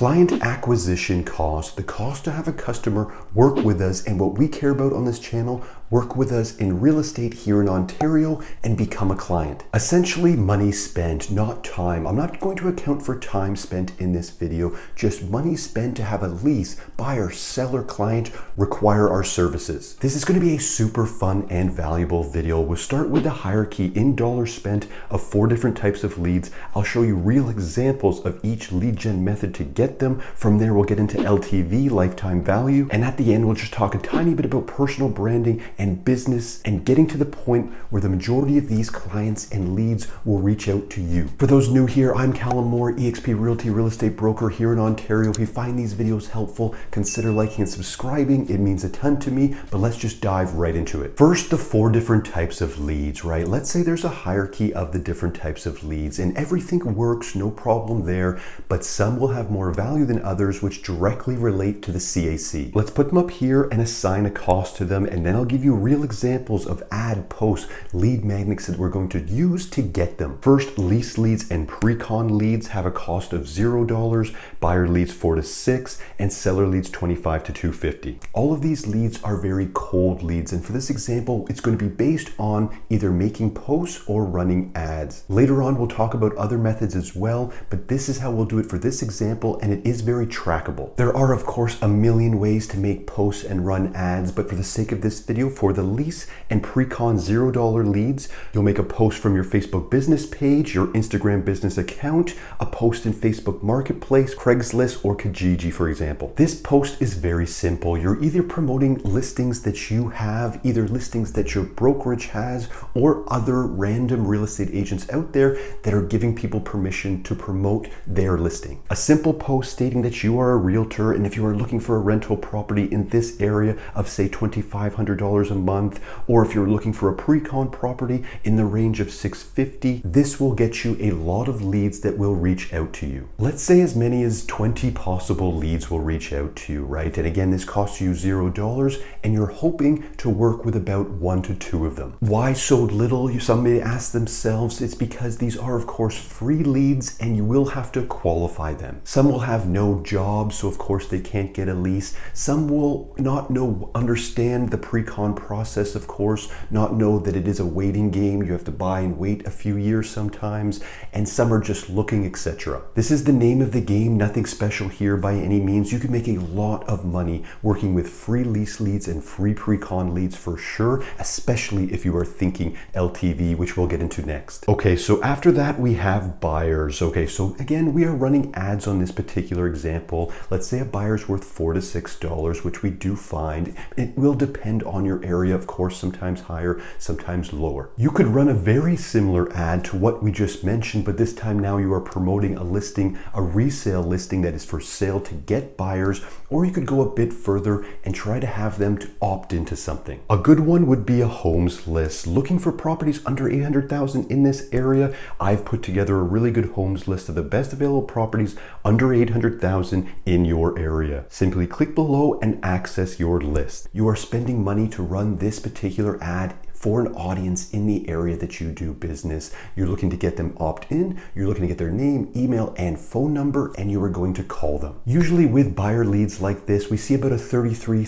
Client acquisition cost, the cost to have a customer work with us, and what we care about on this channel, work with us in real estate here in Ontario and become a client. Essentially money spent, not time. I'm not going to account for time spent in this video, just money spent to have a lease, buyer, seller, client require our services. This is going to be a super fun and valuable video. We'll start with the hierarchy in dollars spent of 4 different types of leads. I'll show you real examples of each lead gen method to get them. From there, we'll get into LTV, lifetime value. And at the end, we'll just talk a tiny bit about personal branding and business and getting to the point where the majority of these clients and leads will reach out to you. For those new here, I'm Callum Moore, eXp Realty real estate broker here in Ontario. If you find these videos helpful, consider liking and subscribing. It means a ton to me, but let's just dive right into it. First, the 4 different types of leads, right? Let's say there's a hierarchy of the different types of leads and everything works, no problem there, but some will have more value than others, which directly relate to the CAC. Let's put them up here and assign a cost to them, and then I'll give you real examples of ad, post, lead magnets that we're going to use to get them. First, lease leads and pre-con leads have a cost of $0, buyer leads $4 to $6, and seller leads $25 to $250. All of these leads are very cold leads, and for this example, it's going to be based on either making posts or running ads. Later on, we'll talk about other methods as well, but this is how we'll do it for this example, and it is very trackable. There are, of course, a million ways to make posts and run ads, but for the sake of this video, for the lease and pre-con $0 leads, you'll make a post from your Facebook business page, your Instagram business account, a post in Facebook Marketplace, Craigslist, or Kijiji, for example. This post is very simple. You're either promoting listings that you have, either listings that your brokerage has, or other random real estate agents out there that are giving people permission to promote their listing. A simple post stating that you are a realtor, and if you are looking for a rental property in this area of say $2,500 a month, or if you're looking for a pre-con property in the range of $650, this will get you a lot of leads that will reach out to you. Let's say as many as 20 possible leads will reach out to you, right? And again, this costs you $0, and you're hoping to work with about 1 to 2 of them. Why so little? Some may ask themselves. It's because these are, of course, free leads, and you will have to qualify them. Some will have no job, so of course they can't get a lease. Some will not understand the pre-con process, of course, not know that it is a waiting game. You have to buy and wait a few years sometimes, and some are just looking, etc. This is the name of the game, nothing special here by any means. You can make a lot of money working with free lease leads and free pre-con leads for sure, especially if you are thinking LTV, which we'll get into next. Okay, so after that we have buyers. Okay, so again, we are running ads on this particular example. Let's say a buyer's worth $4 to $6, which we do find. It will depend on your area, of course, sometimes higher, sometimes lower. You could run a very similar ad to what we just mentioned, but this time now you are promoting a listing, a resale listing that is for sale to get buyers, or you could go a bit further and try to have them to opt into something. A good one would be a homes list. Looking for properties under 800,000 in this area, I've put together a really good homes list of the best available properties under 800,000 in your area. Simply click below and access your list. You are spending money to run this particular ad for an audience in the area that you do business. You're looking to get them opt in, you're looking to get their name, email, and phone number, and you are going to call them. Usually with buyer leads like this, we see about a 33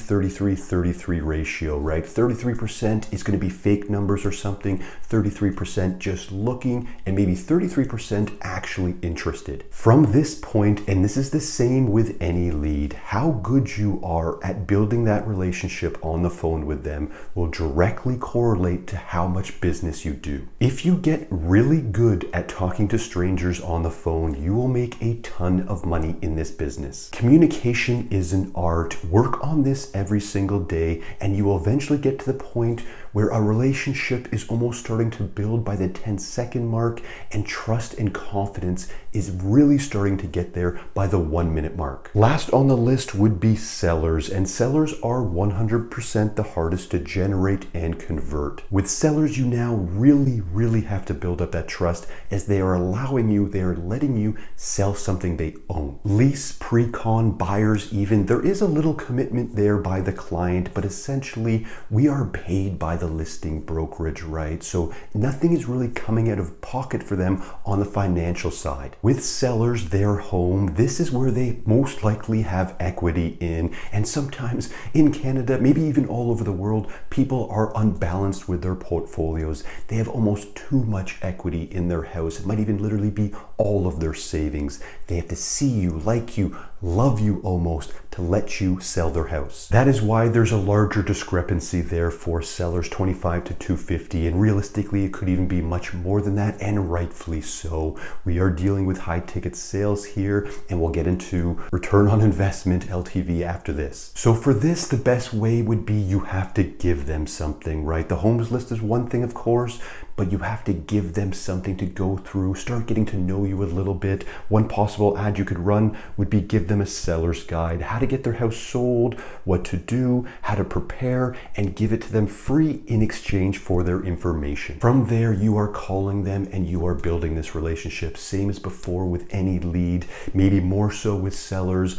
ratio, right? 33% is going to be fake numbers or something, 33% just looking, and maybe 33% actually interested. From this point, and this is the same with any lead, how good you are at building that relationship on the phone with them will directly correlate to how much business you do. If you get really good at talking to strangers on the phone, you will make a ton of money in this business. Communication is an art. Work on this every single day, and you will eventually get to the point where a relationship is almost starting to build by the 10-second mark, and trust and confidence is really starting to get there by the 1-minute mark. Last on the list would be sellers, and sellers are 100% the hardest to generate and convert. With sellers, you now really have to build up that trust, as they are letting you sell something they own. Lease, pre-con, buyers even, there is a little commitment there by the client, but essentially we are paid by the listing brokerage, right? So nothing is really coming out of pocket for them on the financial side. With sellers, their home, this is where they most likely have equity in. And sometimes in Canada, maybe even all over the world, people are unbalanced with their portfolios. They have almost too much equity in their house. It might even literally be all of their savings. They have to see you, like you, love you almost to let you sell their house. That is why there's a larger discrepancy there for sellers, 25 to 250, and realistically it could even be much more than that, and rightfully so. We are dealing with high ticket sales here, and we'll get into return on investment, LTV, after this. So for this, the best way would be you have to give them something, right? The homes list is one thing, of course, but you have to give them something to go through, start getting to know you a little bit. One possible ad you could run would be give them a seller's guide, how to get their house sold, what to do, how to prepare, and give it to them free in exchange for their information. From there, you are calling them and you are building this relationship. Same as before with any lead, maybe more so with sellers.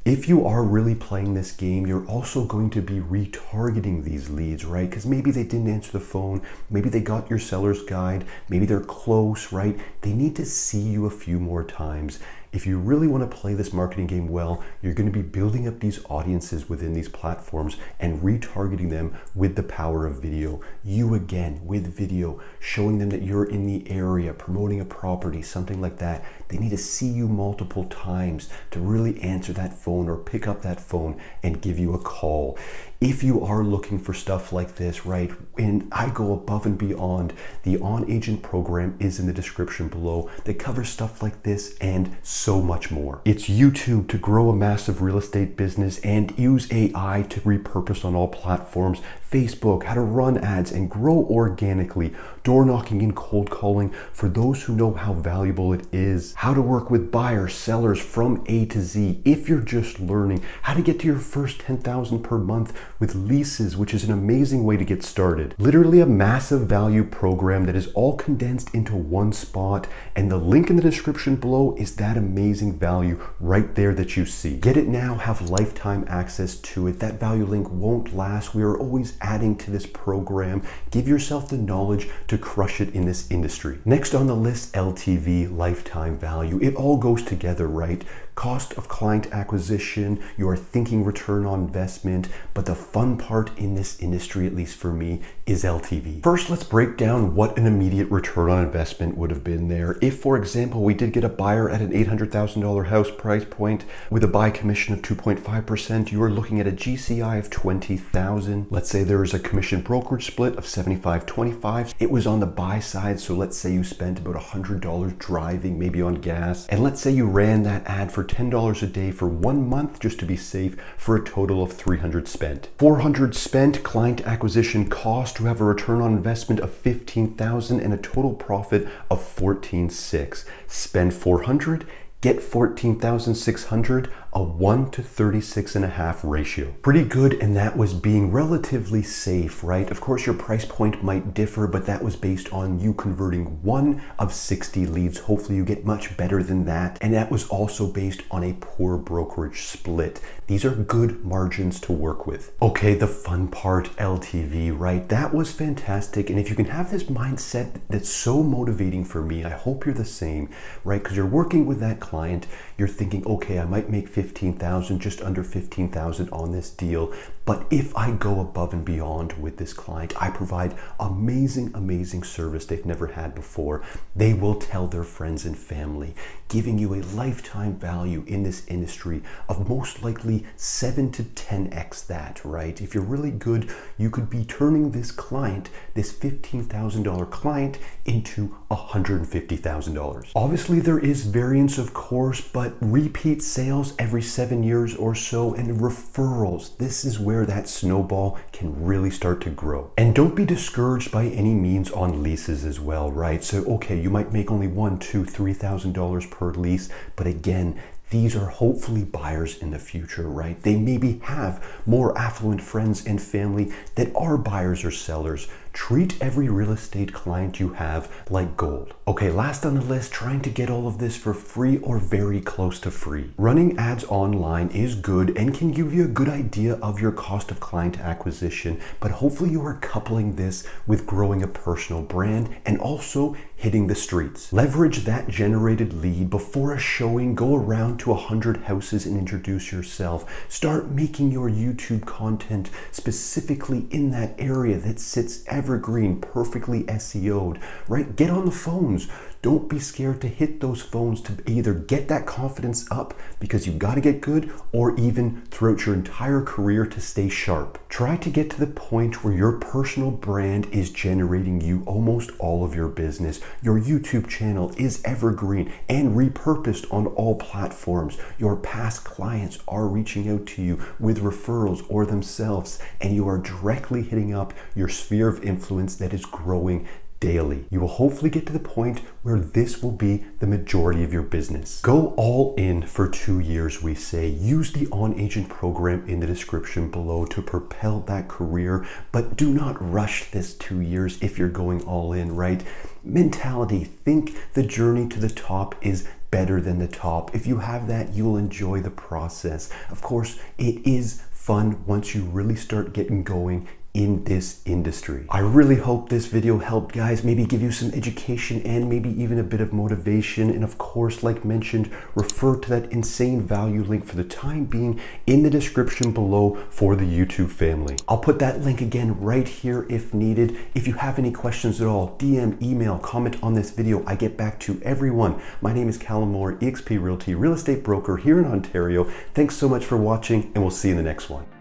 If you are really playing this game, you're also going to be retargeting these leads, right? Because maybe they didn't answer the phone, maybe they got your seller's guide, maybe they're close, right? They need to see you a few more times. If you really want to play this marketing game well, you're going to be building up these audiences within these platforms and retargeting them with the power of video. You again, with video, showing them that you're in the area, promoting a property, something like that. They need to see you multiple times to really answer that phone or pick up that phone and give you a call. If you are looking for stuff like this, right, and I go above and beyond, the On Agent program is in the description below that covers stuff like this and so much more. It's YouTube to grow a massive real estate business and use AI to repurpose on all platforms, Facebook, how to run ads and grow organically, door knocking and cold calling for those who know how valuable it is, how to work with buyers, sellers from A to Z. If you're just learning how to get to your first 10,000 per month with leases, which is an amazing way to get started. Literally a massive value program that is all condensed into one spot, and the link in the description below is that amazing value right there that you see. Get it now, have lifetime access to it. That value link won't last. We are always adding to this program. Give yourself the knowledge to crush it in this industry. Next on the list, LTV, lifetime value. It all goes together, right? Cost of client acquisition, you are thinking return on investment, but the fun part in this industry, at least for me, is LTV. First, let's break down what an immediate return on investment would have been there. If, for example, we did get a buyer at an $800,000 house price point with a buy commission of 2.5%, you are looking at a GCI of 20,000. Let's say there is a commission brokerage split of 75-25. It was on the buy side, so let's say you spent about $100 driving, maybe on gas, and let's say you ran that ad for $10 a day for 1 month just to be safe, for a total of $300 spent. $400 spent client acquisition cost to have a return on investment of $15,000 and a total profit of $14,600. Spend $400, get $14,600, a 1 to 36.5 ratio. Pretty good, and that was being relatively safe, right? Of course, your price point might differ, but that was based on you converting 1 of 60 leads. Hopefully you get much better than that. And that was also based on a poor brokerage split. These are good margins to work with. Okay, the fun part, LTV, right? That was fantastic. And if you can have this mindset that's so motivating for me, I hope you're the same, right? Because you're working with that client, you're thinking, okay, I might make 15,000, just under 15,000 on this deal. But if I go above and beyond with this client, I provide amazing service they've never had before, they will tell their friends and family, giving you a lifetime value in this industry of most likely 7 to 10x that, right? If you're really good, you could be turning this client, this $15,000 client, into $150,000. Obviously, there is variance, of course, but repeat sales every 7 years or so and referrals, this is where that snowball can really start to grow. And don't be discouraged by any means on leases as well, right? So, okay, you might make only $1,000, $2,000, $3,000 per lease, but again, these are hopefully buyers in the future, right? They maybe have more affluent friends and family that are buyers or sellers. treat every real estate client you have like gold. Okay, last on the list, trying to get all of this for free or very close to free. Running ads online is good and can give you a good idea of your cost of client acquisition, but hopefully you are coupling this with growing a personal brand and also hitting the streets. Leverage that generated lead before a showing, go around to 100 houses and introduce yourself. Start making your YouTube content specifically in that area that sits evergreen, perfectly SEO'd, right? Get on the phones. Don't be scared to hit those phones to either get that confidence up because you've got to get good, or even throughout your entire career to stay sharp. Try to get to the point where your personal brand is generating you almost all of your business. Your YouTube channel is evergreen and repurposed on all platforms. Your past clients are reaching out to you with referrals or themselves, and you are directly hitting up your sphere of influence that is growing daily. You will hopefully get to the point where this will be the majority of your business. Go all in for 2 years, we say. Use the On Agent program in the description below to propel that career, but do not rush this 2 years if you're going all in, right? Mentality, think the journey to the top is better than the top. If you have that, you'll enjoy the process. Of course, it is fun once you really start getting going in this industry. I really hope this video helped, guys, maybe give you some education and maybe even a bit of motivation. And of course, like mentioned, refer to that insane value link for the time being in the description below for the YouTube family. I'll put that link again right here if needed. If you have any questions at all, DM, email, comment on this video. I get back to everyone. My name is Callum Moore, eXp Realty, real estate broker here in Ontario. Thanks so much for watching, and we'll see you in the next one.